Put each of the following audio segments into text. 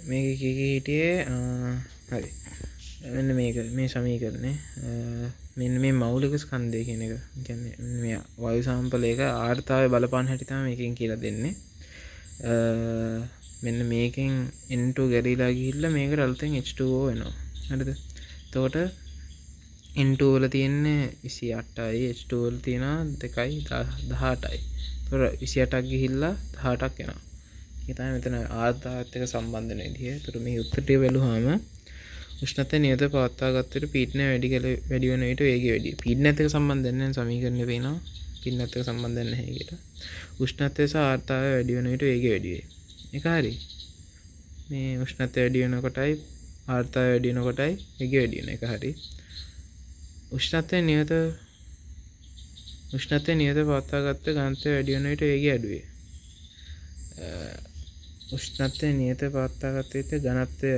මේක හිටියේ හරි මෙන්න මේක මේ සමීකරණය මෙන්න මේ මෞලික ස්කන්ධය කියන එක කියන්නේ මේ වායු සාම්පලයක ආර්තාවේ බලපාන හැටි තමයි මේකෙන් කියලා දෙන්නේ මෙන්න මේකෙන් N2 ගැරීලා ගිහිල්ලා මේකට අලුතෙන් H2O වෙනවා හරිද එතකොට N2 වල තියෙන්නේ 28යි H2 වල තියෙනවා 2යි 18යි එතකොට 28ක් ගිහිල්ලා 18ක් එනවා ඒක තමයි මෙතන ආර්තාවත් එක්ක සම්බන්ධ වෙන විදිය. ඒතර මේ උත්තරය බැලුවාම උෂ්ණත්වය නියත පවත්වාගත විට පීඩනය වැඩි වෙන විට වේගය වැඩි. පීඩනයත් එක්ක සම්බන්ධ නැහැ සමීකරණය පේනවා. පීඩනයත් එක්ක සම්බන්ධ නැහැ කියලා. උෂ්ණත්වය සහ ආර්තාවය වැඩි වෙන විට වේගය වැඩි වේ. ඒක හරි. මේ උෂ්ණත්වය වැඩි වෙනකොටයි ආර්තාවය වැඩි වෙනකොටයි වේගය වැඩි වෙන එක හරි. උෂ්ණත්වය නියත පවත්වාගත ඝනත්වය වැඩි වෙන විට වේගය අඩු වේ. උෂ්ණත්වය නියත පවත්වාගත විට ඝනත්වය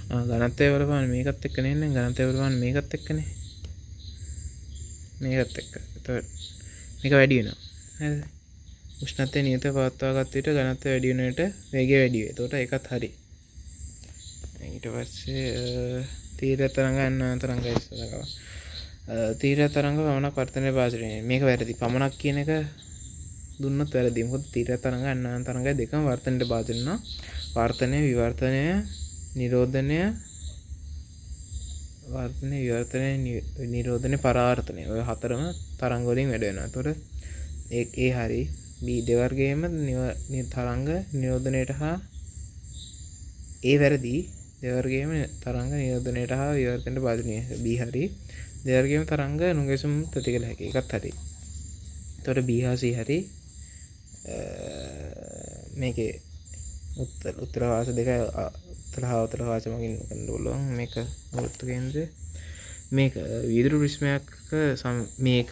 ඝනත්වය බලපාන මේකත් එක්ක නේ ඝනත්වය බලපාන මේකත් එක්කනේ මේකත් එක්ක එතකොට මේක වැඩි වෙනවා හරිද උෂ්ණත්වය නියත පවත්වාගත විට ඝනත්වය වැඩි වෙන විට වේගය වැඩි වේ එතකොට ඒකත් හරි ඊට පස්සේ තීර තරංග අන්නාන තරංග ඉස්සරහව තීර තරංග පමණක් වර්තනයේ භාජනය මේක වැරදි පමණක් කියන එක දුන්නොත් වැරදි මොකද තීර තරංග අන්නාන තරංග දෙකම වර්තනයේ භාජන වෙනවා වර්තනය විවර්තනය නිරෝධනය නිරෝධනය පරාවර්තනය ඔය හතරම තරංග වලින් වැඩ වෙනවා එතකොට ඒ හරි B දෙවර්ගයේම තරංග නිරෝධනයට හා ඒ වැරදි දෙවර්ගයේම තරංග නිරෝධනයට හා විවර්තනයට භාජනය B හරි දෙවර්ගයේම තරංග නුගසුම් ප්‍රතිකල හැකි එකත් හරි එතකොට B හා C හරි මේකේ උත්තර වාස දෙක උත්තර හා උත්තර වාස මගින් කරන්න පුළුවන් මේක වෘත්ත කේන්ද්‍රය මේක වීදුරු ප්‍රිස්මයක් මේක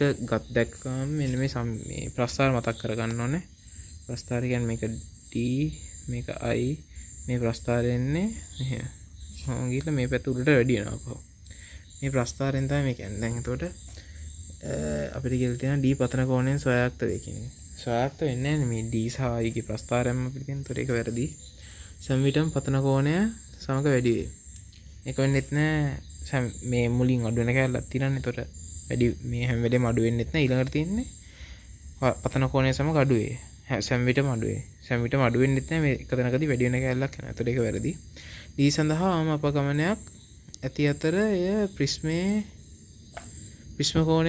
දැක්කම මෙන්න මේ ප්‍රස්ථාර මතක් කරගන්න ඕනේ ප්‍රස්ථාර කියන්නේ මේක D මේක I මේ ප්‍රස්ථාරය එන්නේ මෙහෙම ගිහලා මේ පැත්ත උඩට වැඩි වෙනවා අපහු මේ ප්‍රස්ථාරයෙන් තමයි මේ කියන්නේ දැන් එතකොට අපිට කියලා තියෙනවා D පතන කෝණයෙන් ස්වයාක්ත වේ කියන එක ස්වයාක්ත වෙන්නේ නැහැ මේ D සහ I ගේ ප්‍රස්ථාරයම අපිට කියන. ඒතකොට ඒක වැරදි. සම්විතම් පතන කෝණය සමග වැඩි වේ. ඒක වෙන්නේත් නැහැ මේ මුලින් අඩු වෙන කැලලක් තියෙනනේ. ඒතකොට වැඩි මේ හැම වෙලේම අඩු වෙන්නේත් නැහැ. ඊළඟට තියෙන්නේ පතන කෝණය සමග අඩු වේ. සම්විතම් අඩු වේ. සම්විතම් අඩු වෙන්නේත් නැහැ මේ එක තැනකදී වැඩි වෙන කැලලක් යනවා. ඒතකොට ඒක වැරදි. D සඳහා අපගමනයක් ඇති අතර එය ප්‍රිස්ම කෝණය